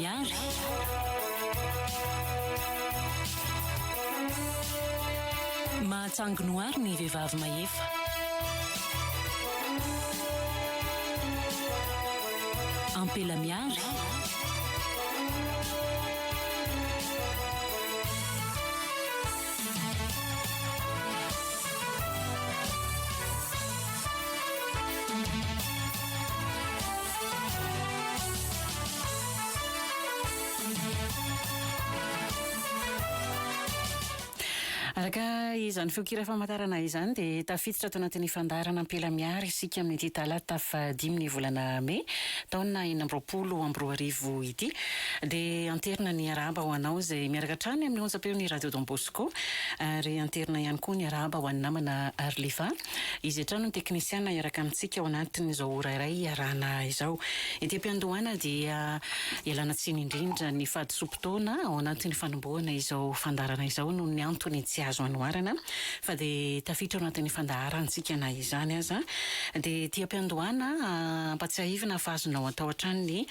miary mahatsanginoary ny vehivavy mahefa ampela miary araka izany feokira famantarana izany dia tafiditra ato anatin'ny fandarana ampela miary isika amin'ny ity talata fa-5 ny volana May taona 2024 ity dia anterina ny araba ho anao izay miaraka hatrany amin'ny onjam-peo ny radio Don Bosco ary anterina ihany koa ny araba ho any namana Arliva izy hatrano ny teknisiana iaraka amintsika ao anatin'izao ora iray iarana izao ity am-piandohana dia ialana tsiny indrindra ny fadisompotoana ao anatin'ny fanombohana izao fandarana izao no ny antony tsy azo anoarana fa dia tafitra ao anatin'ny fandaharantsika na izany aza dia tia am-piandohana ampatsiahivina fa azonao atao hatrany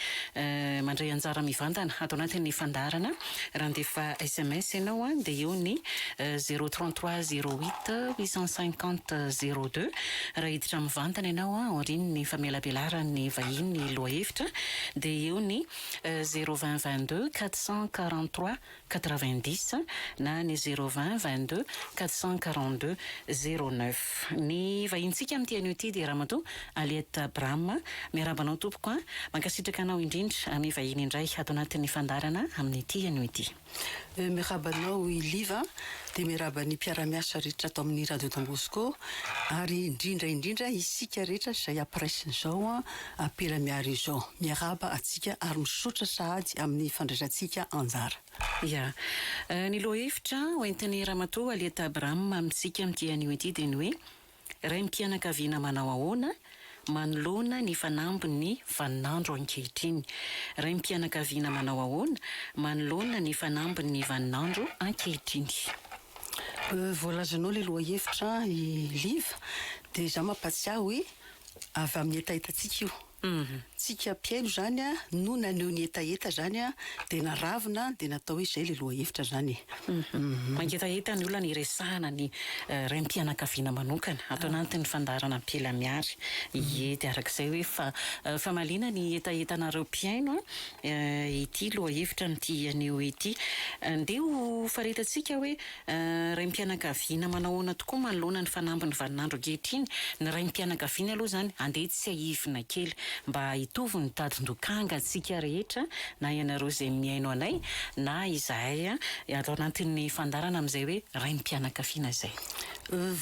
mandray anjara mivantana atao anatin'ny fandarana raha ndefa SMS ianao dia eo ny 033 08 850 02 raha hiditra mivantana ianao aoriny ny famelabelarany vahiny loha hevitra dia eo ny 020 22 443 90 na ny 020 22 442 09 ny vahintsika amin'ity anio ity dia Ramatoa Aliette Brahma miarabanao tompoko mankasitraka anao indrindra amin'ny vahiny indray ato anatin'ny fandarana amin'ity anio ity miarabanao Liva dia miaraban'ny mpiara-miasa rehetra ato amin'ny radio Don Bosco ary indrindra isika rehetra izay apresiny izao apela miary izao miaraba atsika ary misotra sahady amin'ny fandraisantsika anjara ya ny lohevitra hoentin'ny Ramatoa Aliette Brahma amintsika amin'ity anio ity dia ny hoe ray mpianakaviana manao ahoana manoloana ny fanambiny vaninandro ankehitriny ray mpianakaviana manao ahoana manoloana ny fanambiny vaninandro ankehitriny voalazanao le lohevitra Liva dia za mampatsiahy hoe avy amin'ny etaetatsika io tsika piaino zany no naneo ny etaeta zany dia naravina dia natao hoe izay le lohevitra zany mangetaeta ny olona ny resahana ny ray mpianakaviana manokana atao anatin'ny fandarana ampela miary dia arak'izay hoe fa malina ny etaetanareo mpiaino ity lohevitra nyty anio ity ndia ho faretatsika hoe ray mpianakaviana manao ahoana tokoa manoloana ny fanambiny vaninandro ankehitriny ny ray mpianakaviana aloha zany andeha tsy ahivina kely mba hitovy ny tadindokanga atsika rehetra na ianareo izay miaino anay na izahay atao anatin'ny fandarana amin'izay hoe ray mpianakaviana izay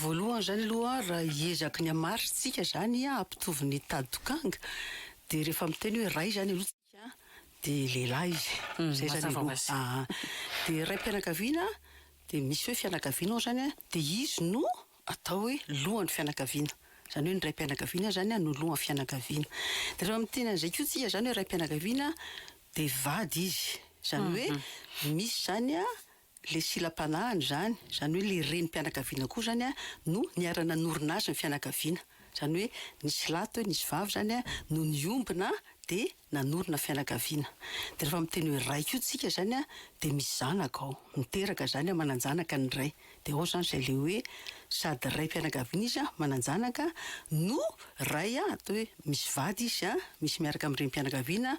voalohany zany aloha raha hiezaky ny amarytsika zany ampitovy ny tadidokanga dia rehefa miteny hoe ray zany aloha tsika dia lehilahy izy zay zany aloha dia ray mpianakaviana dia misy hoe fianakaviana ao zany dia izy no atao hoe lohan'ny fianakaviana zany hoe ny ray mpianakaviana zany no lohan'ny fianakaviana dia rehefa miteny an'izay koa tsika zany hoe ray mpianakaviana dia vady izy zany hoe misy zany le silam-panahiny zany hoe le renim-pianakaviana koa zany no niarana norinazy ny fianakaviana zany hoe nisy lato hoe nisy vavy zany no niombina dia nanorina fianakaviana dia rehefa miteny hoe ray koa tsika zany dia misy zanaka ao miteraka zany mananjanaka ny ray dia ao zany izay le hoe sady ray mpianakaviana izy mananjanaka no ray atao hoe misy vady izy misy miaraka amin'ny renim-pianakaviana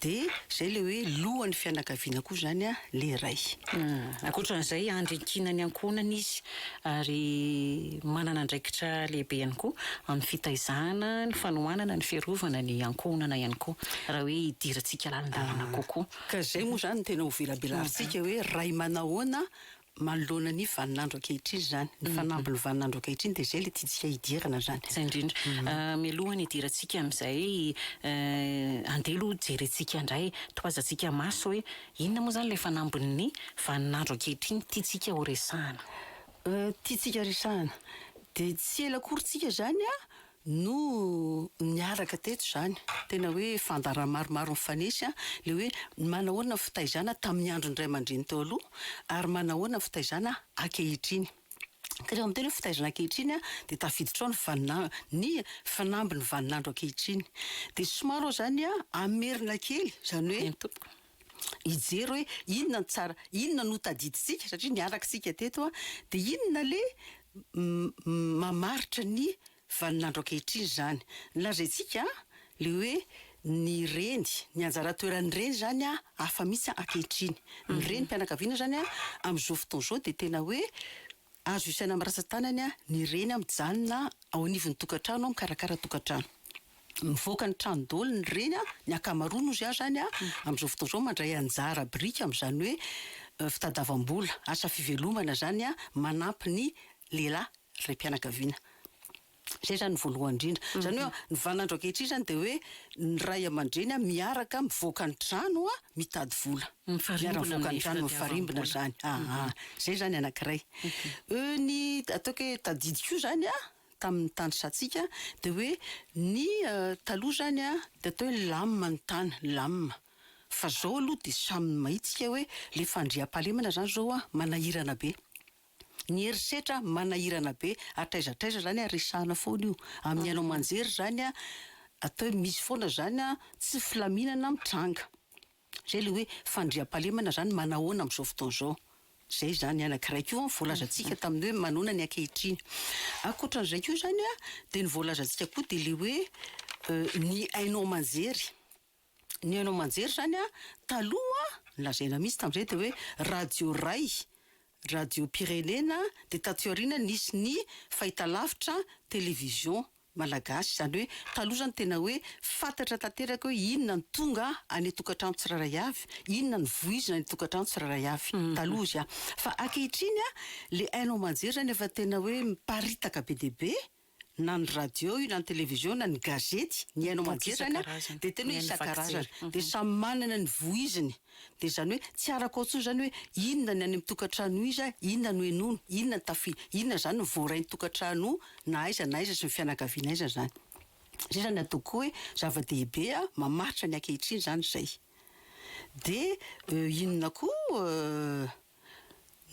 dia izay le hoe lohan'ny fianakaviana koa zany le ray akoatran'izay andrikinany ankonana izy ary manana andraikitra lehibe ihany koa amin'ny fitaizana ny fanohanana ny fiarovana ny ankonana ihany koa raha hoe hidirantsika lalindalana kokoa ka zay moa zany tena ho velabelarintsika hoe ray manahoana manoloana ny vaninandro ankehitriny zany ny fanambiny vaninandro ankehitriny dia zay le tiantsika hidirana zany zay indrindra mialohany hidirantsika amin'izay andelo jerentsika indray toazantsika maso hoe inona moa zany le fanambiny vaninandro ankehitriny tiantsika ho resahana tiantsika resahana dia tsy ela korytsika zany no niaraka teto zany tena hoe fandara maromaro mifanesy le hoe manahoana fitaizana tamin'ny andro ndray aman-dreny teo aloha ary manahoana fitaizana ankehitriny ka rehefa miteny hoe fitaizana ankehitriny dia tafiditra ao ny fanambiny vaninandro ankehitriny dia somaro zany amerina kely zany hoe ijery hoe inona ny tsara, inona no tadiditsika satria niarakitsika teto a, de inona le mamaritra ny vaninandro ankehitriny zany. Lazaintsika le hoe ny reny, ny anjara toeran'ny reny zany a hafa mihitsy ankehitriny. Ny reny mpianakaviana zany a amin'izao fotoana izao de tena hoe azo isaina amin'ny rantsan-tanany a ny reny mijanona ao anivon'ny tokantrano, mikarakara tokantrano. Mivoaka ny trano-dolo ny reny a, ny akamaroany ozy zany a amin'izao fotoana izao mandray anjara brika amin'izany hoe fitadiavam-bola, asa fivelomana zany a manampy ny lehilahy ray mpianakaviana. Zay zany ny voalohany indrindra. Zany hoe ny vaninandro ankehitriny zany de hoe ny ray aman-dreny miaraka mivoaka ny trano a mitady vola. Miaraka mivoaka ny trano mifarimbona zany. Zay zany anankiray. Ny ataoko hoe tadidiko zany a tamin'ny tany satsika de hoe ny taloha zany a de atao hoe lamina ny tany, lamina. Fa zao aloha de samy mahitsika hoe le fandriam-pahalemana zany zao a manahirana be. Ny herisetra manahirana be, atraizatraiza zany a resahana foana io. Amin'ny ianao manjery zany a atao hoe misy foana zany a tsy filaminana mitranga. Zay le hoe fandriam-pahalemana zany manahoana amin'izao fotoana izao. Zay zany anankiray koa voalazantsika tamin'ny hoe manoana ny ankehitriny. Ankoatran'izay koa zany a de ny voalazantsika koa de le hoe ny hainao manjery. Ny hainao manjery zany a taloha lazaina mihitsy tamin'izay de hoe radio ray, radio Pyrenena, de taty aoriana nisy ny fahitalavitra télévision malagasy. Zany hoe taloha zany tena hoe fantatra tanteraka hoe inona ny tonga any tokantrano tsiraray avy, inona ny voizina any tokantrano tsiraray avy. Taloha izy a. Fa ankehitriny a le hainao manjery zany efa tena hoe miparitaka be dia be, na ny radio io, na ny télévision, na ny gazety, ny hainao manjery zany a de tena hoe isan-karazany. De samy manana ny voiziny. De zany hoe tsy araka ohatsy zany hoe inona ny any amin'ny tokantrano izy, inona no henono, inona ny tafy, inona zany ny voarain'ny tokantrano na aiza sy ny fianakaviana aiza zany. Zay zany ataoko hoe zava-dehibe a mamaritra ny ankehitriny zany zay. De inona koa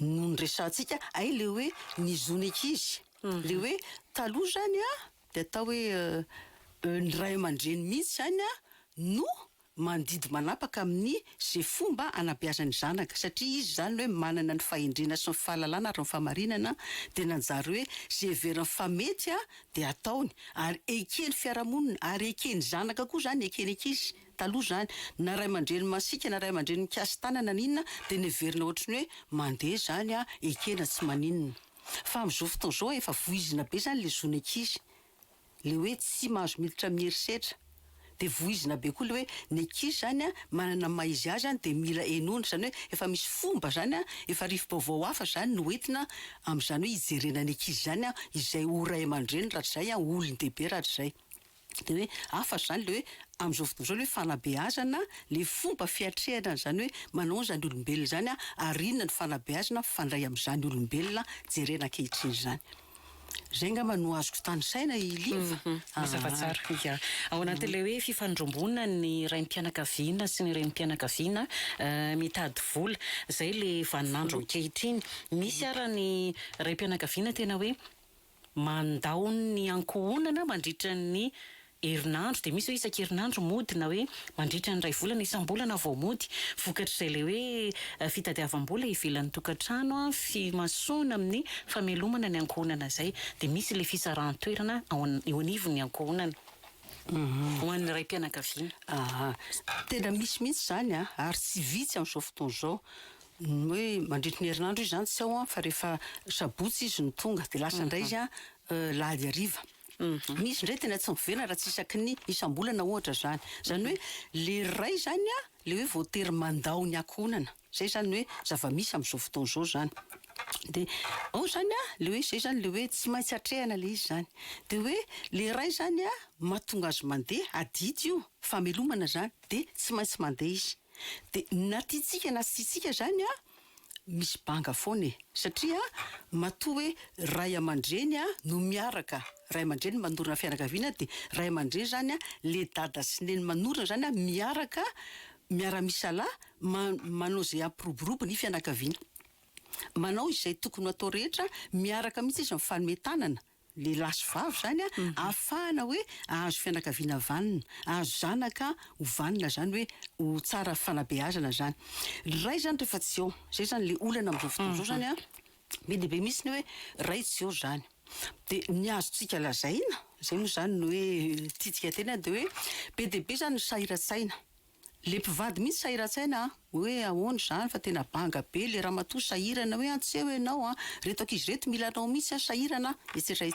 no resahantsika ay le hoe ny zonekizy. Le hoe taloha zany a de atao hoe ny ray aman-dreny mihitsy zany a no mandidy manapaka amin'ny zay fomba anabeazany zanaka, satria izy zany hoe manana ny fahendrena sy ny fahalalana ary ny famarinana, de nanjary hoe zay heveriny fa mety a de ataony, ary ekeny fiarahamonina, ary ekeny zanaka koa zany, ekeny ankizy. Taloha zany na ray aman-dreny masika na ray aman-dreny mikasy tanana n'inona de ny heverina ohatrany hoe mandeha zany a ekena tsy maninona. Fa amin'izao fotoana izao efa voizina be zany le zonekizy, le hoe tsy mahazo militra amin'ny herisetra. De voizina be koa le hoe ny ankizy zany a manana maizy azy de mila henoina, zany hoe efa misy fomba zany a, efa rivo-baovao hafa zany no entina amin'izany hoe hijerena ny ankizy zany a, izay ho ray aman-dreny rahatrizay a, olon-dehibe rahatrizay. De hoe hafa zany le hoe amin'izao fotoana izao le hoe fanabeazana, le fomba fiatrehana zany hoe manao zany olombelona zany a, ary inona ny fanabeazana fandray amin'izany olombelona jerena ankehitriny zany. Zay ngamba no azoko tanisaina Liva. Mazava tsara. Ya. Ao anatin'ilay hoe fifandrombonana ny raim-pianakaviana sy ny renim-pianakaviana mitady vola, zay le vaninandro ankehitriny. Misy ara ny raim-pianakaviana tena hoe mandao ny ankohonana mandritra ny herinandro, de misy hoe isan-kerinandro mody, na hoe mandritra ny ray volana isam-bolana vao mody. Vokatr'izay le hoe fitadiavam-bola ivelan'ny tokantrano, fimasoana amin'ny famelomana ny ankohonana zay, de misy le fisarahan-toerana eo anivon'ny ankohonana ho an'ny raim-pianakaviana. Tena misy mihitsy zany a, ary tsy vitsy amin'izao fotoana izao. Hoe mandritra ny herinandro izy zany tsy ao a, fa rehefa sabotsy izy no tonga de lasa indray izy a lahady hariva. Misy indray tena tsy miverina raha tsy isaky ny isam-bolana ohatra zany. Zany hoe le ray zany a le hoe voatery mandao ny ankohonana. Zay zany hoe zava-misy amin'izao fotoana izao zany. De ao zany a le hoe zay zany le hoe tsy maintsy hatrehana le izy zany. De hoe le ray zany a mahatonga azy mandeha, adidy io famelomana zany, de tsy maintsy mandeha izy. De na tiatsika na tsy tiatsika zany a misy banga foana satria matoa hoe ray aman-dreny a no miaraka, ray aman-dreny manorina fianakaviana, de ray aman-dreny zany a le dada sy neny manorina zany a miaraka miara-misalahy manao zay ampiroborobo ny fianakaviana, manao izay tokony atao rehetra, miaraka mihitsy izy amin'ny fanometanana lehilahy sy vavy zany a ahafahana hoe ahazo fianakaviana vanina, ahazo zanaka ho vanina zany hoe ho tsara fanabeazana zany. Ray zany rehefa tsy eo, zay zany le olana amin'izao fotoana zao zany a, be dia be misy ny hoe ray tsy eo zany. Dia ny azontsika lazaina, zay moa zany no hoe tiatsika tena dia hoe be dia be zany ny sahiran-tsaina. Le mpivady mihitsy sahiran-tsaina hoe ahoana zany fa tena banga be le ramatoa sahirana hoe tsy eo ianao reto ankizy reto mila anao mihitsy sahirana etsetera.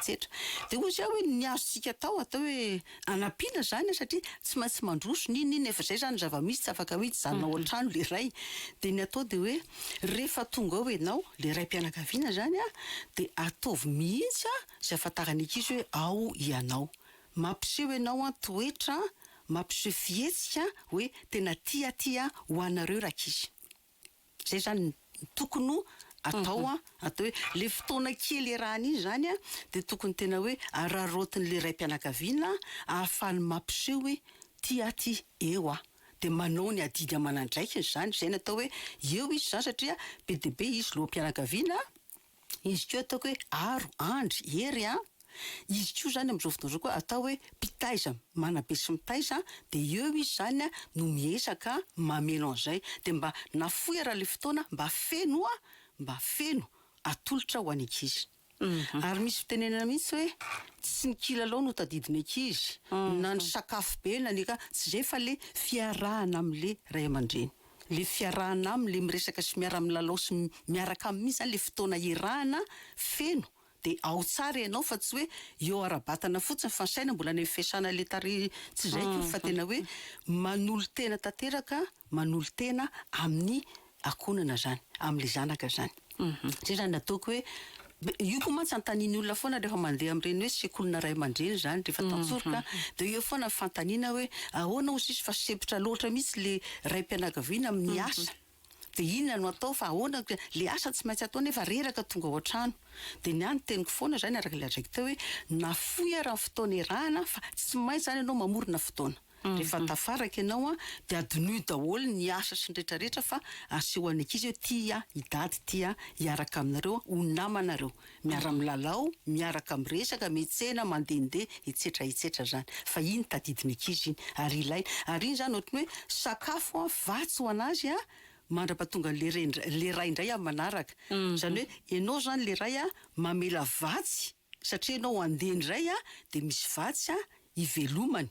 Dia ozy hoe ny azontsika atao hoe anampiana zany satria tsy maintsy mandroso nininy efa zay zany zava-misy tsy afaka mihitsy zanona ao an-trano le ray. Dia ny atao dia hoe rehefa tonga ao ianao le raim-pianakaviana zany dia ataovy mihitsy zay ahafantarany ankizy hoe ao ianao, mampiseho ianao toetra, mampiseho fihetsika hoe tena tia ho anareo rakizy. Zay zany tokony atao atao hoe le fotoana kely erahana iny zany dia tokony tena hoe ararotin'le raim-pianakaviana ahafahany mampiseho hoe tia eo dia manao ny adidy aman'andraikiny zany. Zay natao hoe eo izy zany satria be dia be izy loham-pianakaviana, izy koa ataoko hoe aro andry ery izy koa zany amin'izao fotoana izao koa atao hoe mpitaiza, manabe sy mitaiza, dia eo izy zany no miezaka mameno an'izay. Dia mba nafoy raha le fotoana mba feno atolotra ho any ankizy. Ary misy fitenenana mihitsy hoe tsy ny kilalao no tadidiny ankizy, na ny sakafo be na ny ka tsy zay fa le fiarahana amin'le ray aman-dreny. Le fiarahana amin'le miresaka sy miara-milalao sy miaraka amin'ny zany le fotoana irahana feno. Dia ao tsara ianao fa tsy hoe eo ara-batana fotsiny fa saina mbola ny fiasana le tary tsy zay fa tena hoe manolo tena tanteraka, manolo tena amin'ny akonana zany, amin'le zanaka zany. Zay zany nataoko hoe io koa mantsy antaniny olona foana rehefa mandeha amin'ireny hoe sekolina ray aman-dreny zany rehefa tantsoroka, dia eo foana fantaniana hoe ahoana hozy izy fa sepotra loatra mihitsy le raim-pianakaviana amin'ny asa. Dia inona no atao fa ahoana le asa tsy maintsy atao nefa reraka tonga ao an-trano. Dia ny any teniko foana zany araka le adraiki tao hoe nafoy raha fotoana irahana fa tsy maintsy zany ianao mamorona fotoana. Rehefa tafaraka ianao dia adinoy daholo ny asa sy ny rehetrarehetra fa asehoany ankizy hoe tia idady, tia hiaraka aminareo, ho namanareo, miara-milalao, miaraka miresaka, miantsena, mandehandeha etsetera zany. Fa iny tadidiny ankizy iny ary ilaina. Ary iny zany ohatran'ny hoe sakafo vatsy ho anazy mandra-pahatonga le ray indray amin'ny manaraka. Zany hoe ianao zany le ray mamela vatsy satria ianao andeha indray dia misy vatsy ivelomany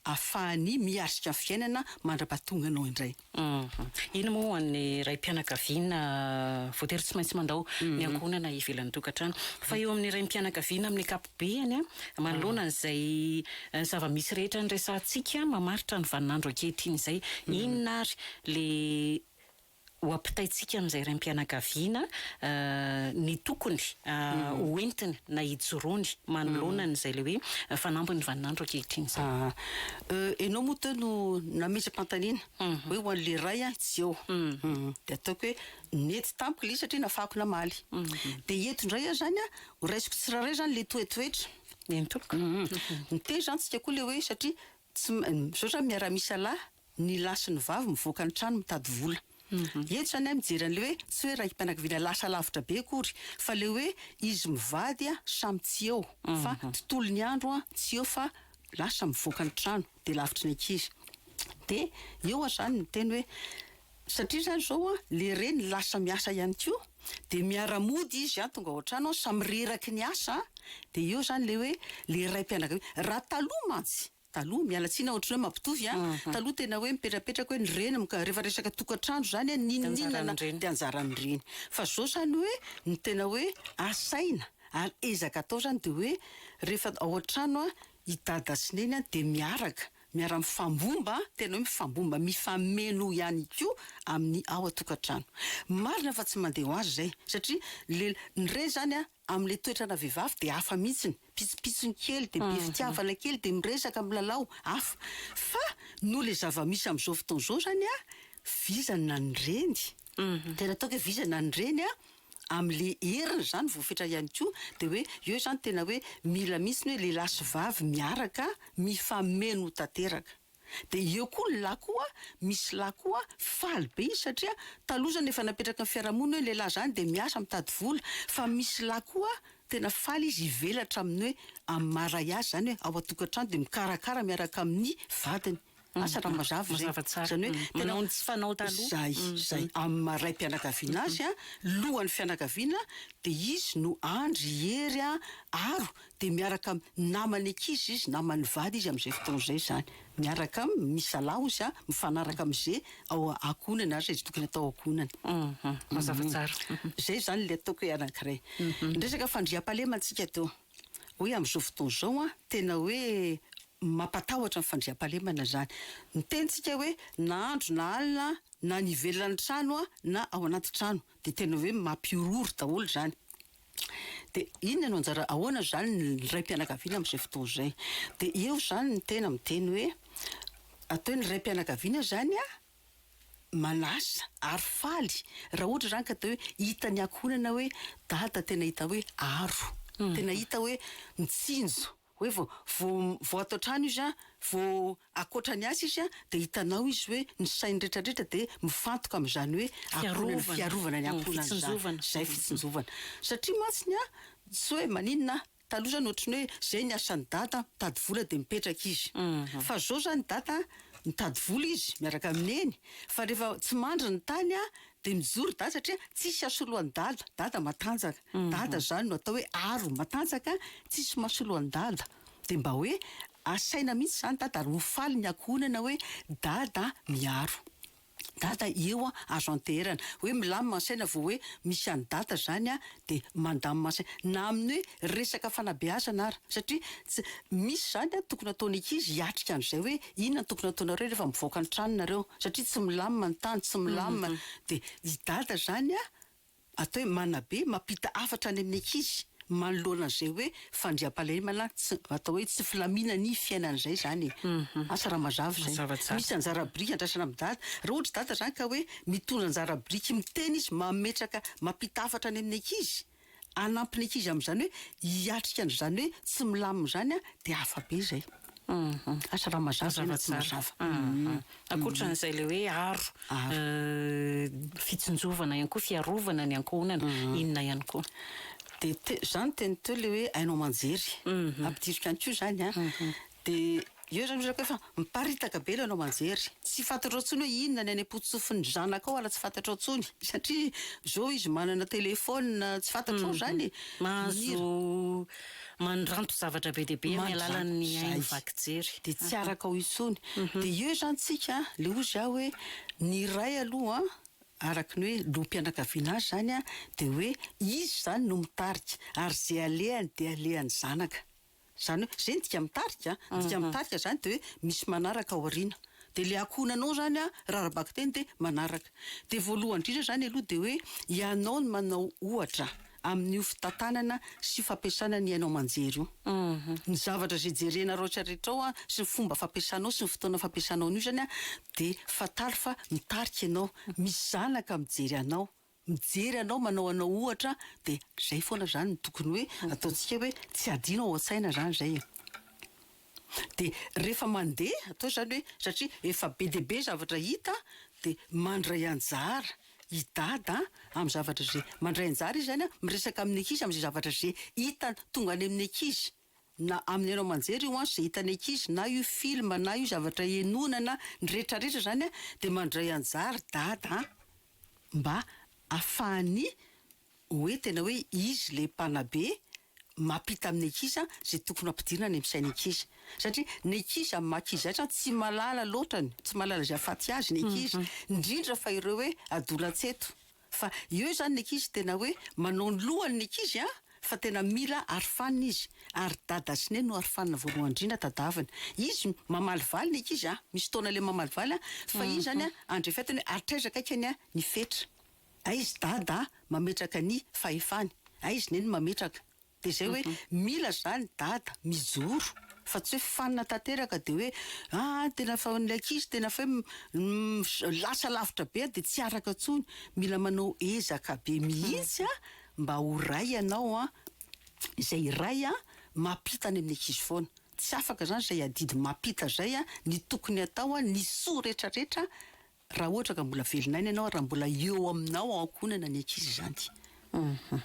ahafahany miatrika fiainana mandra-pahatonga anao indray. Ino moa ho an'ny raim-pianakaviana voatery tsy maintsy mandao ny ankonana ivelan'ny tokantrano. Fa eo amin'ny raim-pianakaviana amin'ny ankapobeny manoloana n'izay zava-misy rehetra ny resantsika mamaritra ny vaninandro ankehitriny izay, inona ary le ho ampitaitsika amin'izay raim-pianakaviana ny tokony hoentiny na hijoroany manoloana n'izay le hoe fanampy ny vaninandro ankehitriny izay. Ianao moa teo no nametram-pantaniana hoe ho an'le ray tsy eo. Dia ataoko hoe nety tampoko le satria nafahako namaly. Dia eto indray zany ho raisiko tsiraray zany le toetoetra. Ny tompoko. Ny teny zany tsika koa le hoe satria zao zany miara-misy lahy ny lahy sy ny vavy mivoaka ny trano mitady vola. Eto zany mijery an'le hoe tsy hoe raim-pianakaviana lasa lavitra be akory fa le hoe izy mivady samy tsy eo fa tontolo ny andro tsy eo fa lasa mivoaka ny trano dia lavitra ny ankizy. Dia eo zany ny teny hoe satria zany zao le reny lasa miasa ihany koa dia miara-mody izy tonga ao an-trano samy reraky ny asa. Dia eo zany le hoe le raim-pianakaviana raha taloha mantsy taloha mialatsiana ohatrany hoe mampitovy taloha tena hoe mipetrapetraka hoe ny reny rehefa resaka tokantrano zany ninonina dia anjarany reny. Fa zao zany hoe ny tena hoe asaina ary ezaka atao zany dia hoe rehefa ao an-trano hidada sy neny dia miara-mifambomba, tena hoe mifambomba, mifameno ihany koa amin'ny ao an-tokantrano. Marina fa tsy mandeha ho azy zay satria ny reny zany amin'le toetrana vehivavy dia hafa mihitsiny, pitsopitsony kely dia be fitiavana kely dia miresaka milalao hafa. Fa no le zava-misy amin'izao fotoana izao zany vizana ny reny. Tena ataoko hoe vizana ny reny amin'le heriny zany voafetra ihany koa dia hoe eo zany tena hoe mila mihitsy hoe lehilahy sy vavy miaraka mifameno tanteraka. Dia eo koa ny lahy koa misy lahy koa faly be izy satria taloha zany efa napetraka ny fiarahamonina hoe lehilahy zany dia miasa mitady vola, fa misy lahy koa tena faly izy hivelatra amin'ny hoe amin'ny maray azy zany hoe ao atokantrano de mikarakara miaraka amin'ny vadiny asa raha mazava zany hoe manao tsy fanao taloha zay amin'ny maray-pianakaviana azy a lohan'ny fianakaviana de izy no andry hery a aro de miaraka namany ankizy izy namany vady izy amin'izay fotoana izay zany miaraka misalao izy a mifanaraka amin'izay ao akonana azy izy tokony atao akonana mazava tsara zay zany le ataoko hoe anankiray resaka fandriam-pahalema antsika teo hoe amin'izao fotoana izao a tena hoe mampatahotra ny fandriam-pahalemana zany mitentsika hoe na andro na alina na ny ivelan'ny trano a na ao anaty trano de tena hoe mampiororo daholo zany de inona no anjara ahoana zany ny raim-pianakaviana amin'izay fotoana izay de eo zany ny tena miteny hoe atao ny raim-pianakaviana zany a manasa ary faly raha ohatra zany ka atao hoe hita ny ankonana hoe dada tena hita hoe aro tena hita hoe mitsinjo hoe vao atao trano izy a vao akoatrany asa izy a de hitanao izy hoe ny sainy rehetrarehetra de mifantoka amin'izany hoe fiarovana ny ankonana zay fitsinjovana satria matsiny a tsy hoe maninona taloha zany ohatrany hoe zay ny asan'ny dada mitady vola de mipetraka izy fa zao zany dada mitady vola izy miaraka amin'ny eny fa rehefa tsy mandry ny tany a de mijoro dada satria tsisy asoloan'ny dada matanjaka dada zany no atao hoe aro matanjaka tsisy masoloan'ny dada de mba hoe asaina mihitsy zany dada ary ho faly ny ankonana hoe dada miaro dada eo a azo anterana hoe milamina ansaina vao hoe misy any dada zany a de mandamina ansaina na amin'ny hoe resaka fanabeazana ary satria misy zany a tokony ataony ankizy hiatrika an'izay hoe inona tokony ataonareo rehefa mivoaka ny tranonareo satria tsy milamina ny tany tsy milamina de i dada zany a atao hoe manabe mampita afatra any amin'ny ankizy manoloana an'izay hoe fandriam-pahalemana atao hoe tsy filamina ny fiainan'izay zany asa raha mazava zay misy anjara briky andrasana amin'ny dada raha ohatra dada zany ka hoe mitondra anjara briky miteny izy mametraka mampita afatra any amin'ny ankizy anampiny ankizy amin'izany hoe hiatrika an'izany hoe tsy milamina zany a de afabe zay asa raha mazava akoatran'izay le hoe aro fitsinjovana ihany koa fiarovana ny ankonana inona ihany koa de zany teny teo le hoe hainao manjery ampidirika an'ko zany a de eo zany misako hoe fa miparitaka be le anao manjery tsy fantatrao tsony hoe inona ny any am-potsofin'ny zanaka ao ala tsy fantatrao tsony satria zao izy manana telefona tsy fantatrao zany mahazo mandranto zavatra be deaibe amin'ny alalan'ny haino vakijery de tsy araka ao itsony de eo zany tsika le ozy aho hoe ny ray aloha araka ny hoe lom-pianakaviana azy zany a de hoe izy zany no mitarika ary zay alehany de alehany zanaka zany hoe zay ndika mitarika zany de hoe misy manaraka ao aoriana de le akonanao zany a raha rabaka teny de manaraka de voalohany indrindra zany aloha de hoe ianao no manao ohatra amin'ny fitantanana sy fampiasana ny hainao manjery io ny zavatra zay jerenareo rehetrarehetra ao a sy ny fomba fampiasanao sy ny fotoana fampiasanao n'io zany a de fatalo fa mitarika ianao misy zanaka mijery anao manao anao ohatra de zay foana zany ny tokony hoe ataontsika hoe tsy adino ao an-tsaina zany zay de rehefa mandeha atao zany hoe satria efa be deaibe zavatra hita de mandray anjara i dada amin'ny zavatra zay mandray anjara izy zany a miresaka amin'ny ankizy amin'izay zavatra zay hita tonga any amin'ny ankizy na amin'ny anao manjery io a zay hitany ankizy na io film na io zavatra enonana ny rehetrarehetra zany a de mandray anjara dada mba ahafahany hoe tena hoe izy le mpanabe mampita amin'ny ankizy zay tokony ampidirina ny ampisainy ankizy satria ny ankizy amin'ny maha-ankizy zatra tsy malala loatrany tsy malala zay afaty azy ny ankizy indrindra fa ireo hoe adolan-tseto fa eo zany ny ankizy tena hoe manao ny lohany ny ankizy fa tena mila arofanina izy ary dada sy neny no arofanina voalohany indrindra tadavana izy mamaly valy ny ankizy misy taona le mamaly valy fa izy zany andrefetany hoe atrezaka aikany ny fetra izy dada mametraka ny fahefany izy neny mametraka de zay hoe mila zany dada mijoro fa tsy hoe fanina tanteraka de hoe tena fa ny ankizy tena fa lasa lavitra be de tsy araka tsony mila manao ezaka be mihitsy mba ho ray ianao izay ray mampita any amin'ny ankizy foana tsy afaka zany zay adidy mampita zay ny tokony atao ny soa rehetrarehetra raha ohatra ka mbola velinainy ianao raha mbola eo aminao ankonana ny ankizy zany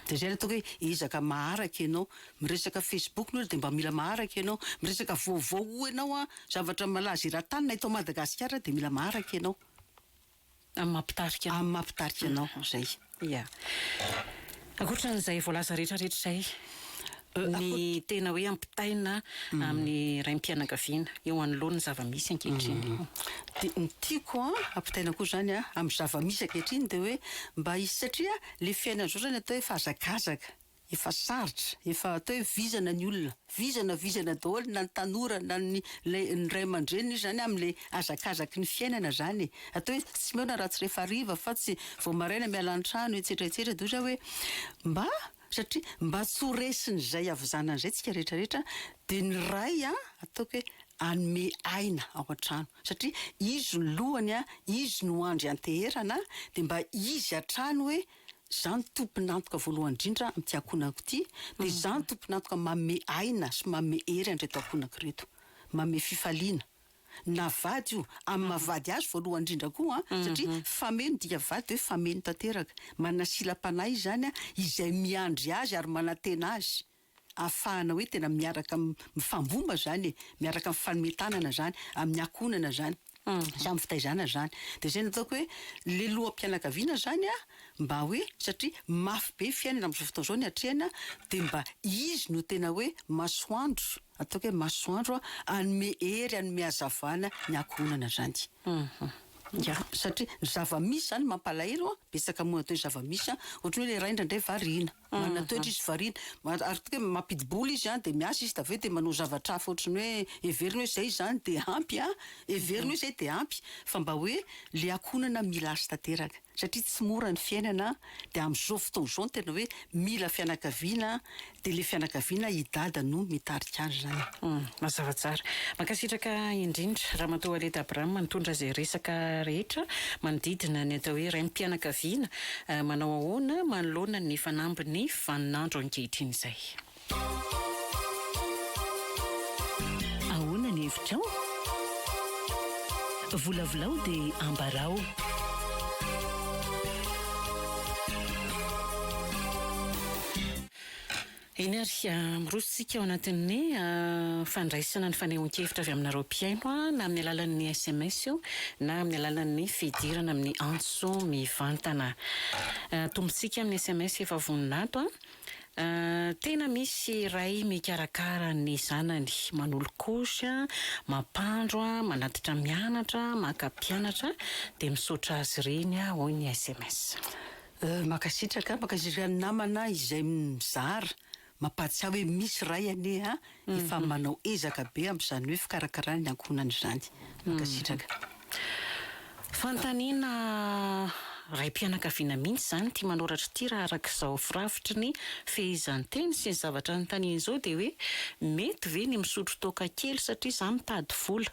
dia zay ataoko hoe ezaka maharaka ianao miresaka Facebook no de mba mila maharaka ianao miresaka vaovao o ianao a zavatra malaza iran-tany na eto Madagasikara dia mila maharaka ianao amin'ny mampitarika amin'ny mampitarika ianao zay ia ankoatran'izay voalaza rehetrarehetra izay ny tena hoe ampitaina amin'ny raim-pianakaviana eo anoloany zava-misy ankehitriny dia ny tiako a ampitaina koa zany a amin'ny zava-misy ankehitriny dia hoe mba isy satria le fiainana zao zany atao hoe fazakazaka efa sarotra efa atao hoe vizana ny olona vizana daholo na ny tanora na ny ray aman-dreniny zany amin'le azakazaky ny fiainana zany atao hoe tsy meona raha tsy rehefa hariva fa tsy vao maraina miala an-trano etsetratsetra dia oza hoe mba satria mba tsy ho resin'izay avizanan'izay tsika rehetrarehetra dia ny ray a ataoko hoe anome aina ao an-trano satria izy ny lohany a izy no andry anteherana dia mba izy an-trano hoe zany tomponantoka voalohany indrindra amin'ity akonako ity dia zany tomponantoka manome aina sy manome hery andreto akonako reto manome fifaliana na vady io amin'ny mahavady azy voalohany indrindra koa satria fameno dia vady hoe fameno tanteraka manana silam-panahy zany a izay miandry azy ary manantena azy ahafahana hoe tena miaraka mifambomba zany miaraka mifanometanana zany amin'ny akonana zany samy fitaizana zany dia zay nataoko hoe le loham-pianakaviana zany a mba hoe satria mafy be fiainana amin'izao fotoana izao ny hatrehana dia mba izy no tena hoe masoandro ataoko hoe masoandro a anome hery anome hazavana ny akonana zany satria zava-misy zany mampalahelo a betsaka moa atao hoe zava-misy a ohatry hoe le ray indraindray variana manana toetra izy variana ary toka hoe mampidiboly izy a dia miasa izy taveo dia manao zavatra hafa ohatrany hoe heveriny hoe zay zany dia ampy a heveriny hoe zay dia ampy fa mba hoe le akonana mila azy tanteraka satria tsy mora ny fiainana dia amin'izao fotoana izao tena hoe mila fianakaviana dia le fianakaviana hidada no mitarika azy zany mazava tsara mankasitraka indrindra raha matoa Aleta Abraham mitondra izay resaka rehetra manodidina ny atao hoe raim-pianakaviana manao ahoana manoloana ny fanambiny vaninandro ankehitriny izay ahoana ny hevitrao volavolao dia ambarao eny ary mirositsika ao anatin'ny fandraisana ny fanehoan-kevitra avy aminareo mpiaino na amin'ny alalan'ny SMS io na amin'ny alalan'ny fidirana amin'ny antso mivantana tombontsika amin'ny SMS efa voninahito tena misy ray mikarakara ny zanany manolokosy mampandro manatitra mianatra maka-pianatra dia misaotra azy ireny hoy ny SMS makasitraka ny namana izay mizara mampahatsiahy hoe misy ray ane efa manao ezaka be amin'izany hoe fikarakarana ny ankonany zany makasitraka fantaniana raim-pianakaviana mihitsy zany tia manoratra ity raha arak'izao firavitry ny fehizanteny sy ny zavatra nytaniana izao dia hoe mety ve ny misotro toaka kely satria za mitady vola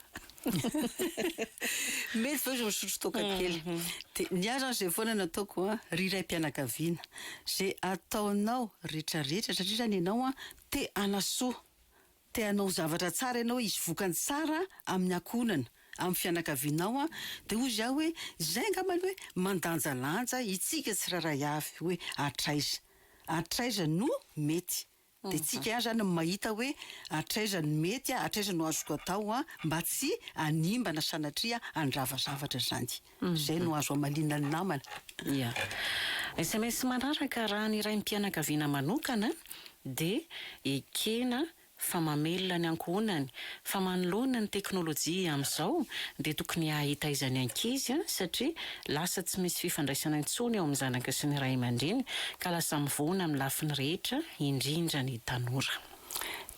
mety fa izy misotro toaka kely dia ny azy zay foana nataoko ry raim-pianakaviana zay ataonao rehetrarehetra satria zany ianao te anasoa te hanao zavatra tsara ianao izy vokany tsara amin'ny akonana amin'ny fianakavianao dia ozy aho hoe zay angamany hoe mandanjalanja itsika tsy raray avy hoe atraiza no mety dia tsika ihany zany mahita hoe atraiza no mety atraiza no azoko atao mba tsy animbana sanatria andravazavatra zany zay no azo amalina ny namana ia SMS manaraka raha ny raim-pianakaviana manokana dia ekena fa mamelona ny ankonany fa manoloana ny teknôlôjia amin'izao dia tokony ahitaizany ankizy satria lasa tsy misy fifandraisana intsony ao amin'ny zanaka sy ny ray aman-dreny ka lasa mivona amin'ny lafiny rehetra indrindra ny tanora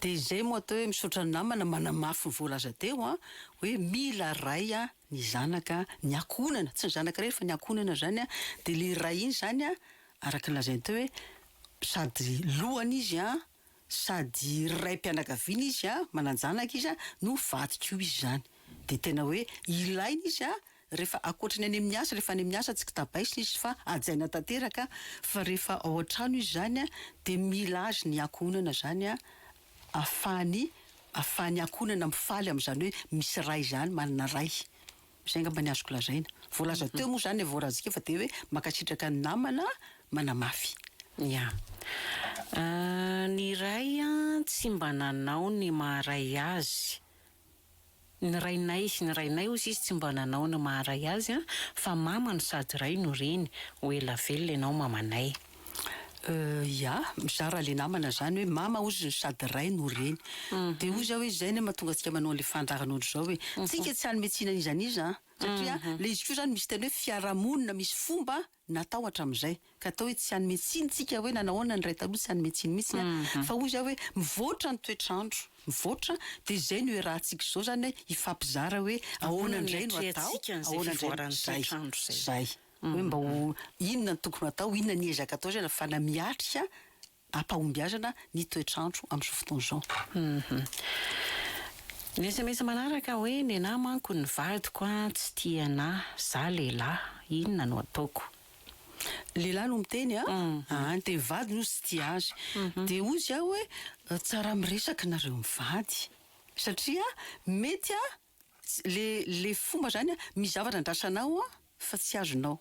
dia izay moa atao hoe misaotra ny namana manamafy ny voalaza teo hoe mila ray ny zanaka ny akonana tsy ny zanaka rehetra fa ny akonana zany dia le ray iny zany araka ny lazainy teo hoe sady lohany izy sady raim-pianakaviana izy mananjanaka izy no vadika io izy zany dia tena hoe ilaina izy rehefa akoatrany any amin'ny asa rehefa any amin'ny asa tsy kitabaisina izy fa ajaina tanteraka fa rehefa ao an-trano izy zany dia mila azy ny akonana zany ahafahany akonana mifaly amin'izany hoe misy ray zany manana ray zay ngamba ny azoko lazaina voalaza teo moa zany voarazika fa dia hoe makasitraka ny namana manamafy ia ny ray a tsy mba nanao ny maharay azy, ny rainay sy ny rainay ozy izy tsy mba nanao ny maharay azy a, fa mama no sady ray no reny ho ela velona ianao mamanay. Ia, mizara le namana zany hoe mama ozy ny sady ray no reny. Dia ozy hoe zay ny mahatonga antsika manao le fandarana ohatr' izao hoe tsika tsy hanymetsina izaniza satria le izy koa zany misy teny hoe fiarahamonina misy fomba natao hatramin'izay ka atao hoe tsy hanymetsiny tsika hoe nanahoana ny ray taloha tsy hanymetsiny mihitsy fa ozy hoe mivoatra ny toetrandro mivoatra dia izay no hoe rahantsika izao zany hoe hifampizara hoe ahoana indray no atao ahoana indray zay hoe mba ho inona ny tokony atao inona ny ezaka atao zay fa namiatrika ampahombiazana ny toetrandro amin'izao fotoana izao. Ny SMS manaraka hoe ny anahy manko ny vadiko a tsy tia anahy za lehilahy inona no ataoko. Lehilahy no miteny dia vady no tsy tia azy dia ozy aho hoe tsara miresaka nareo mivady satria mety le fomba zany misy zavatra andrasanao fa tsy azonao,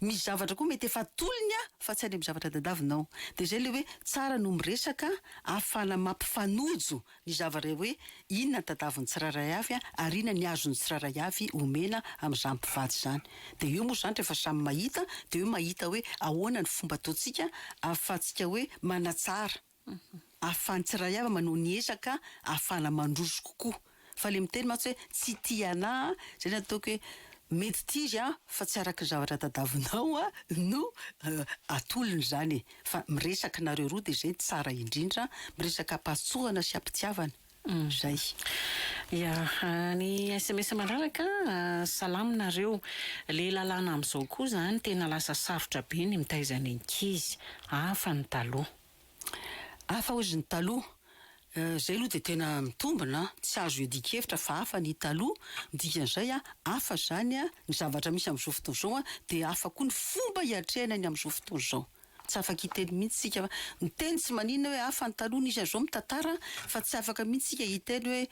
misy zavatra koa mety efa tolony fa tsy any amin'ny zavatra tadiavinao dia zay le hoe tsara no miresaka ahafana mampifanojo ny zavatra hoe inona ny tadiavin'ny tsiraray avy ary inona ny azon'ny tsiraray avy omena amin'izany mpivady zany. Dia eo moa zany rehefa samy mahita dia hoe mahita hoe ahoana ny fomba ataontsika ahafahantsika hoe manatsara ahafahan'ny tsiraray avy manao ny ezaka ahafahana mandroso kokoa fa le miteny mantsy hoe tsy tia anahy zay ny ataoko hoe mety tia izy fa tsy araka ny zavatra tadiavinao no atolony zany fa miresaka nareo roa dia zay tsara indrindra miresaka ampahatsohana sy ampitiavana zay. Ia, ny SMS manaraka salaminareo le lalàna amin'izao koa zany tena lasa sarotra be ny mitaizana ankizy hafa ny taloha. Hafa ozy ny taloha zay aloha dia tena mitombina tsy azo edikevitra fa hafa ny taloha dikan'izay hafa zany ny zavatra misy amin'izao fotoana izao dia hafa koa ny fomba hiatrehana ny amin'izao fotoana izao tsy afaka hiteny mihitsy sika ny teny tsy maninona hoe hafa ny taloha nisy azao mitantara fa tsy afaka mihitsy sika hiteny hoe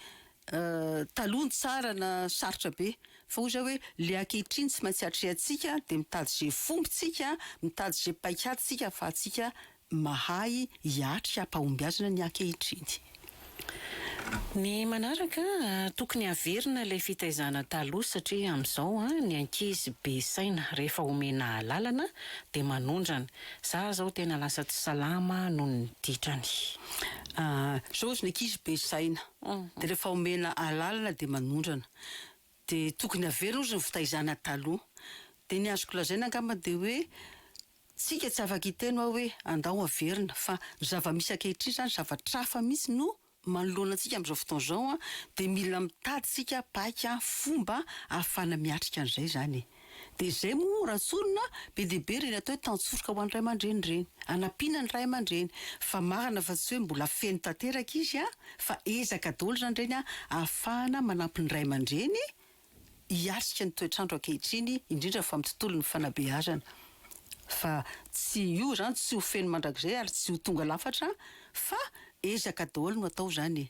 taloha ny tsara na sarotra be fa ozy hoe le ankehitriny tsy maintsy hatrehantsika dia mitady zay fombontsika mitady zay paikaditsika fa atsika mahay hiatrika hampahombiazana ny ankehitriny. Ny manaraka tokony averina ilay fitaizana taloha satria amin'izao ny ankizy be saina rehefa omena lalana dia manondrana. Za zao tena lasa tsy salama noho ny ditrany. Zao ozy ny ankizy be saina dia rehefa omena lalana dia manondrana dia tokony averina ozy ny fitaizana taloha dia ny azoko lazaina angamba dia hoe tsika tsy afaka hiteny hoe andao averina fa zava-misy ankehitriny zany zavatrafa mihitsy no manoloana antsika amin'izao fotoana izao dia mila mitady tsika paika fomba ahafana miatrika an'izay zany dia zay moa ratsorina be dia be reny atao hoe tantsoroka ho an'ny ray aman-dreny reny anampiana ny ray aman-dreny fa marina fa tsy hoe mbola feno tanteraka izy fa ezaka daholo zany reny ahafahana manampy ny ray aman-dreny hiatrika ny toetrandro ankehitriny indrindra fa amin'ny tontolon'ny fanabeazana fa tsy io zany tsy ho feno mandrakizay ary tsy ho tonga lafatra fa ezaka daholo no atao zany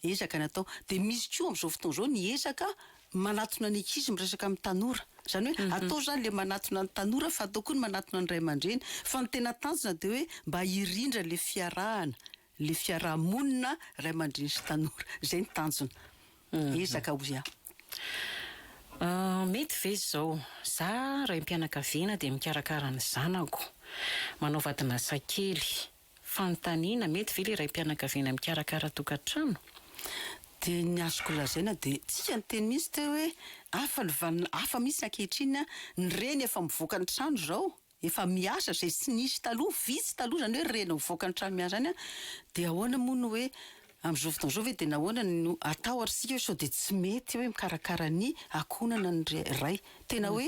ezaka natao dia misy koa amin'izao fotoana izao ny ezaka manatona ny ankizy miresaka amin'ny tanora zany hoe atao zany le manatona ny tanora fa atao koa ny manatona ny ray aman-dreny fa ny tena tanjona dia hoe mba hirindra le fiarahana le fiarahamonina ray aman-dreny sy tanora zay ny tanjona ezaka ozy mety ve zao za ray mpianakaviana dia mikarakara ny zanako manao vadina sakely fanontaniana mety ve le ray mpianakaviana mikarakara tokantrano dia ny azoko lazaina dia tsika ny teny mihitsy te hoe hafa misy ankehitriny ny reny efa mivoaka ny trano zao efa miasa zay tsy nisy taloha vitsy taloha zany hoe reny mivoaka ny trano miasa zany dia ahoana moa no hoe amin'izao fotoana izao ve dia nahoana no atao arysika hoe sao dia tsy mety hoe mikarakara ny akonana ny ray tena hoe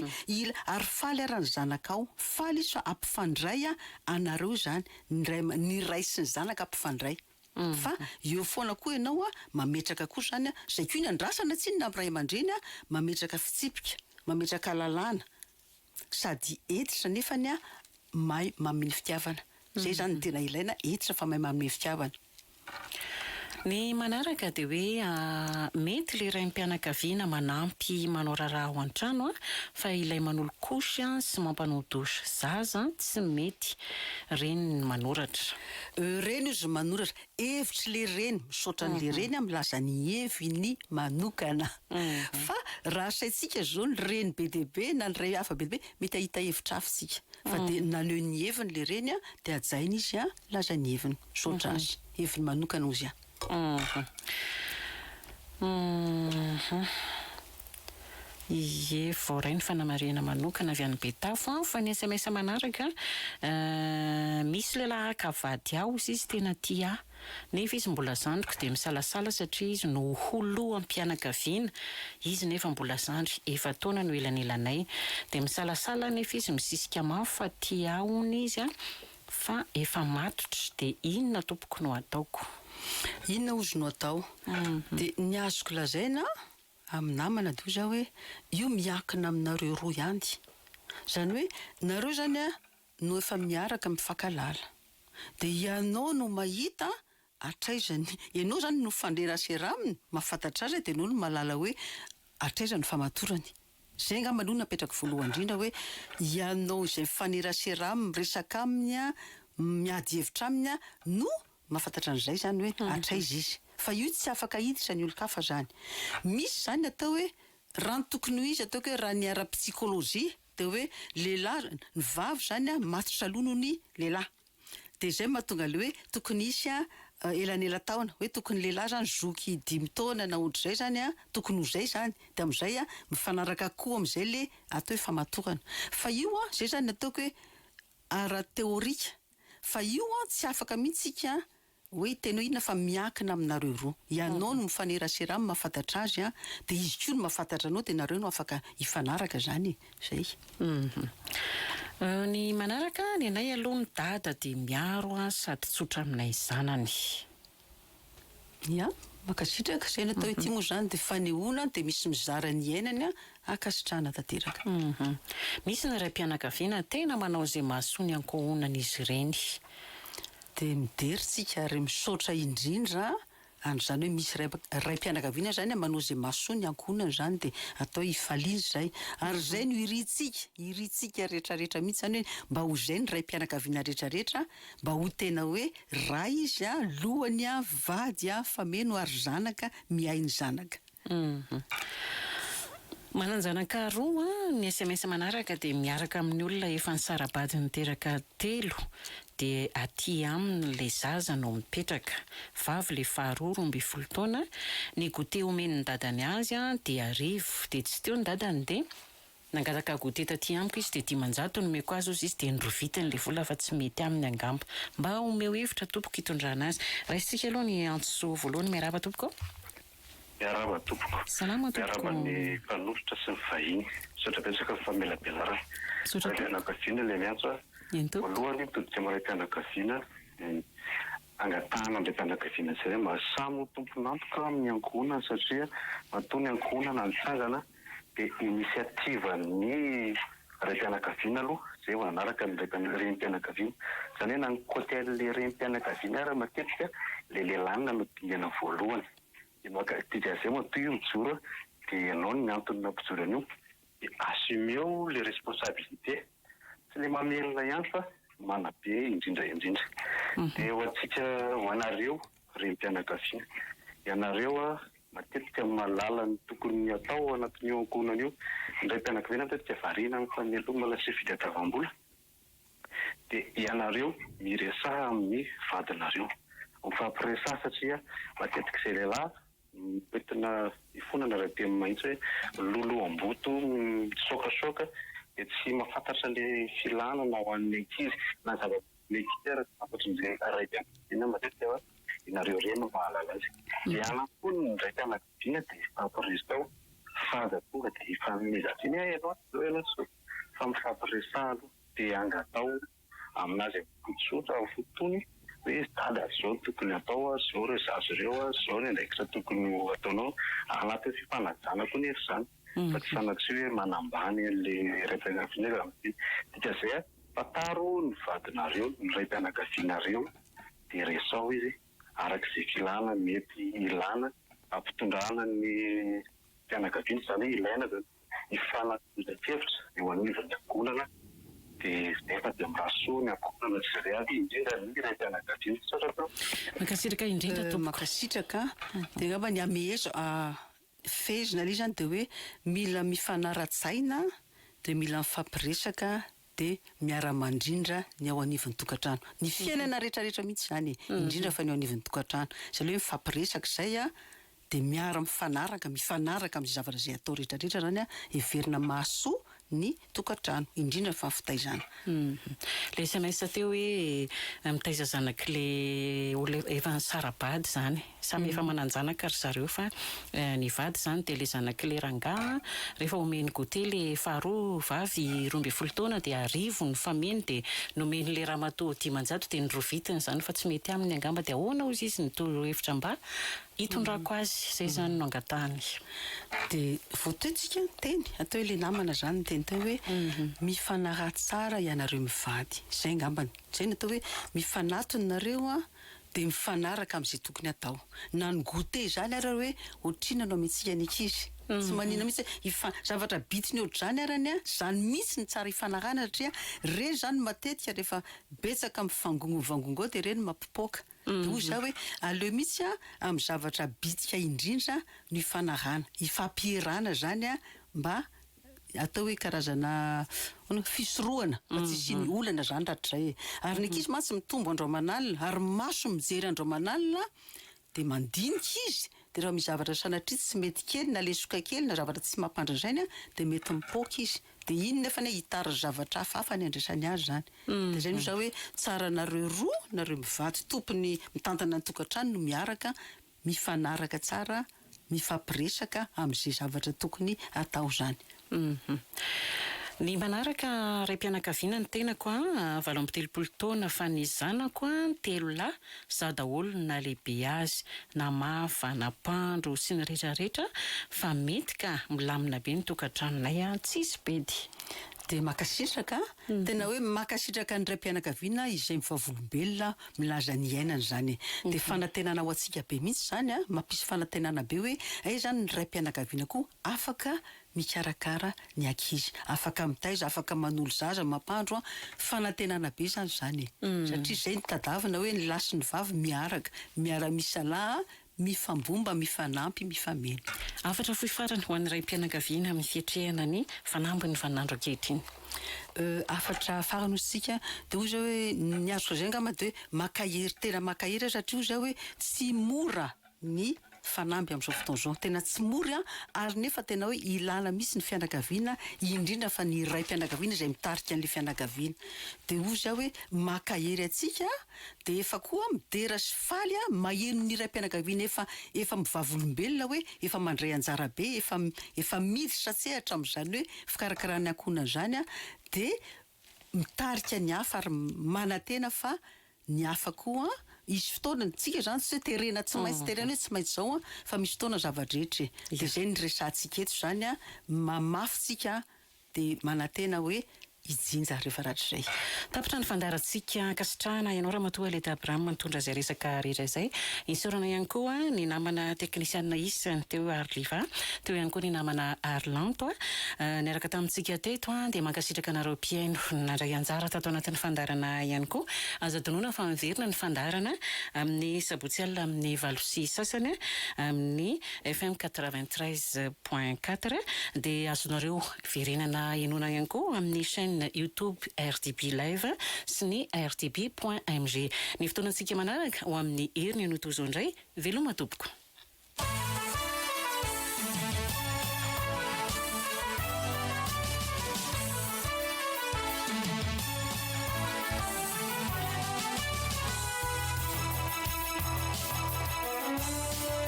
ary faly arany zanakao faly izy fa ampifandray anareo zany ny ray sy ny zanaka ampifandray fa eo foana koa ianao mametraka koa zany zay koa iny andrasana tsinona amin'ny ray aman-dreny mametraka fitsipika mametraka lalàna sady etitra nefany mahay mameny fitiavana zay zany ny tena ilaina etitra fa mahay mameny fitiavana. Ny manaraka dia hoe mety ilay raim-pianakaviana manampy manao raharaha ao an-trano fa ilay manolo-kosy sy mampanodosy zaza tsy mety. Reny ny manoratra. Reny izy manoratra. Hevitry le reny. Misaotra an'le reny milaza ny heviny manokana. Fa raha saitsika zao ny reny be dia be na ny ray hafa be dia be mety ahita hevitra hafa sika. Fa dia naneho ny heviny le reny dia ajaina izy laza ny heviny. Misaotra azy. Heviny manokana ozy Ie, voaray ny fanamarihana manokana avy any Betafo fa ny SMS manaraka misy lehilahy akavady ao izy tena tia nefa izy mbola zandriko dia misalasala satria izy no am-pianakaviana izy nefa mbola zandry efa taona no elanelanay dia misalasala nefa izy misisika mafy fa tia ahony izy fa efa matotra dia inona tompoko no ataoko? Inona ozy no atao? Dia ny azoko lazaina amin'ny namana dia zao hoe io miankina aminareo roa ihany. Zany hoe nareo zany no efa miaraka mifankalala. Dia ianao no mahita atraizany. Ianao zany no fandrera-sera aminy, mahafantatra azy dia ianao no mahalala hoe atraizany famatorany. Zay nga maloha napetraka voalohany indrindra hoe ianao izay mifanera-sera aminy, miresaka aminy, miady hevitra aminy no mahafantatra an'izay zany hoe atraiza izy. Fa io tsy afaka hiditra ny olon-kafa zany. Misy zany atao hoe raha ny tokony ho izy atao hoe raha ny ara-psikôlôjia dia hoe lehilahy ny vavy zany matotra aloha noho ny lehilahy. Dia zay mahatonga le hoe tokony isy elanela taona hoe tokony lehilahy zany zoky 5 taona na ohatr'izay zany tokony ho zay zany dia amin'izay mifanaraka koa amin'izay le atao hoe famatorana. Fa io zay zany ataoko hoe ara-teorika. Fa io tsy afaka mihitsika hoe tena inona fa miankina aminareo roa. Ianao no mifanera-sera aminy mahafantatra azy dia izy koa no mahafantatra anao dia nareo no afaka hifanaraka zany. Zay. Ny manaraka ny anay aloha ny dada dia miaro sady tsotra aminay zanany. Ya, makasitraka izay natao ity moa zany dia fanehoana dia misy mizara ny iainany ankasitrahana tanteraka. Misy ny raim-pianakaviana tena manao izay mahasoa ny ankohonan'izy ireny. Dia mideritsika ary misaotra indrindra zany hoe misy raim-pianakaviana zany manao izay mahasoa ny ankohonany zany dia atao hifaliana izay. Ary izay no iritsika rehetrarehetra mihitsy zany hoe mba ho izay ny raim-pianakaviana rehetrarehetra mba ho tena hoe raha izy lohany vady fameno ary zanaka miainy zanaka. Manan-janaka roa ny SMS manaraka dia miaraka amin'ny olona efa ny sarabady niteraka 3 dia aty aminy le zaza no mipetraka. Vavy le faharoa 12 taona. Ny gote omeny ny dadany azy dia 10 dia tsy teo ny dadany dia nangataka gote taty amiko izy dia 500 nomeko azy izy dia ndrovitany le vola fa tsy mety aminy angamba. Mba omeo hevitra tompoko hitondrana azy. Raisitsika aloha ny antso voalohany miaraba tompoko. Miaraba tompoko. Salama tompoko. Miaraba ny mpanolotra sy ny vahiny. Sotra betsaka ny famelabezara. Raim-pianakaviana le miantso voalohany mitodika amin'ny raim-pianakaviana angatahana amin'ny raim-pianakaviana zay mahasamo tompon'antoka amin'ny ankohonana satria matoa ny ankohonana nitsangana dia inisiativan'ny raim-pianakaviana aloha zay ho anaraka ny raim-pianakaviana. Zany hoe na ny côté-le raim-pianakaviana ary matetika le lehilahy no dingana voalohany. Dia zay matoa io mijoro dia ianao ny antony nampijorany io dia assumeo les responsabilités. Tsy le mamelona ihany fa manabe indrindra. Dia ho antsika ho anareo raim-pianakaviana. Ianareo matetika mahalala ny tokony atao anatin'io ankohonana io. Ny raim-pianakaviana matetika variana amin'ny fameloma lasa fitadiavam-bola. Dia ianareo miresaha amin'ny vadinareo. Mifampiresaha satria matetika izay lehilahy entina hifonana rahabe mahitsy hoe lolo amboto misokasoka dia tsy mahafantatra le filanana ho an'ny ankizy na zava-mekiara afatran'izay raim-pianakaviana matetika inareo reny mahalala azy. Iana koa ny raim-pianakaviana dia fampiresao fada tonga dia hifanomezana ianao elaso fa mifampiresaha aloha dia angatao aminazy tsotra amin'ny fotony hoe dada zao tokony atao zao ireo zazo ireo zao ny andraikitra tokony ho ataonao anaty fifanajana koa nefa zany fa tsy sanatry hoe manambany le raim-pianakaviana dika zay fataro ny vadinareo ny raim-pianakavianareo dia resao izy arak'izay filana mety ilana ampitondrana ny fianakaviana zany hoe ilaina ifanakevitra eo anivon'ny angonana dia nefa dia mirasoa ny angonana tsy zay avy indrindra ny iray fianakaviana sasatra makasitraka indrindra tompoko makasitraka dia ngamba ny amehezo fezina ilay zany dia hoe mila mifanara-tsaina dia mila mifampiresaka dia miara-mandrindra ny ao anivon'ny tokantrano ny fiainana rehetrarehetra mihitsy zany indrindra fa ny ao anivon'ny tokantrano zay le hoe mifampiresaka zay dia mifanaraka amin'izay zavatra izay atao rehetrarehetra zany heverina mahasoa ny tokantrano indrindra fa fitaizana le sanaisa teo hoe mitaiza zanak'le efa sarabady zany samy efa mananjanaka ry zareo fa ny vady zany dia le zanak'le rangaha rehefa omeny gote le faharoa vavy 12 taona dia arivo ny fameny dia nomeny le ramatoa 10 dia nyrovitiny zany fa tsy mety aminy angamba dia ahoana ozy izy nytoro hevitra mba hitondrako azy zay zany no angatahany dia voatoetsika ny teny atao hoe le namana zany ny teny tao hoe mifanara-tsara ianareo mivady zay ngambany zay natao hoe mifanatony nareo dia mifanaraka amin'izay tokony atao na ny gote zany ara hoe ohatrina no mitsika ny ankizy tsy manina mihitsy zavatra bitiny ohatr'izany arany zany mihitsy ny tsara ifanarana satria reny zany matetika rehefa betsaka mifangongonvangongo dia reny mampipoaka dia hoy za hoe aleo mihitsy amin'ny zavatra bitika indrindra no ifanarana ifampierana zany mba atao hoe karazana fisorohana fa tsy siny olana zany rahatrizay ary ny ankizy matsy mitombo andro aman'alina ary maso mijery andro aman'alina dia mandinika izy dia raha mizavatra sanatria tsy mety kely na lesoka kely na zavatra tsy mampandrandrainy dia mety mipoaka izy dia iny nefa hitara zavatra hafahafa ny andraisany azy zany dia zay no za hoe tsara nareo roa nareo mivady tompony mitantana ny tokantrano no miaraka mifanaraka tsara mifampiresaka amin'izay zavatra tokony atao zany ny manaraka ray mpianakaviana ny tenako 17 taona fa ny zanako 3 lahy za daholo na lehibe azy na mafa na pandro sy ny rehetrarehetra fa mety ka milamina be ny tokantranonay tsisy bedy dia makasitraka tena hoe makasitraka ny ray mpianakaviana izay mivavolombelona milaza ny ainany zany dia fanantenana ho antsika be mihitsy zany mampisy fanantenana be hoe ay zany ny ray mpianakaviana koa afaka mikarakara ny ankizy afaka mitaiza afaka manolo zaza mampandro fanantenana be zany satria zay ny tadavina hoe ny lasy ny vavy miaraka miara-misalahy mifambomba mifanampy mifameny afatra foy farany ho an'ny ray mpianakaviana amin'ny fietrehana ny fanambiny fanandro ankehitriny afatra farany osika dia hoy zao hoe ny azoko zay ngamba dia hoe makahery tena makahery satria hoy zao hoe tsy mora ny fanamby amin'izao fotoana zao tena tsy mory ary nefa tena hoe ilana misy ny fianakaviana indrindra fa ny ray mpianakaviana izay mitarika an'ilay fianakaviana dia hoy za hoe makahery atsika dia efa koa midera sy faly maheno ny ray mpianakaviana efa mivavolombelona hoe efa mandray anjara be efa miditra tsehatra amin'izany hoe fikarakarany ankohonana zany dia mitarika ny hafa ary manantena fa ny hafa koa izy fotoana tsika zany tsy hoe terena tsy maintsy terena hoe tsy maintsy zao fa misy fotoana zavadrehetra dia zay ny resantsika eto zany mamafy tsika dia manantena hoe ijinja rehefa rahatrizay tapitra ny fandarantsika kasitrahana ianao raha matoa leta Abraham mitondra zay resaka rehetra izay insorana ihany koa ny namana teknisianina isany teo Arliva teo ihany koa ny namana Arlanto niaraka tamintsika teto dia mankasitraka nareo mpiaino nandray anjara tato anatin'ny fandarana ihany koa azadonoana fa miverina ny fandarana amin'ny sabotsy alina amin'ny valosi sasany amin'ny FM 93.4 dia azonareo verenana enona ihany koa amin'ny chaîne YouTube RTB Live sy ny rtb.mg ny fotoanantsika manaraka ho amin'ny heriny no tozo indray veloma tompoko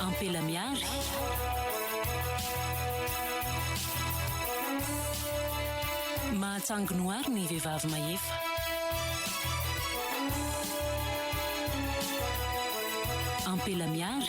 Ampela miary mahatsanginoary ny vehivavy mahefa ampela miary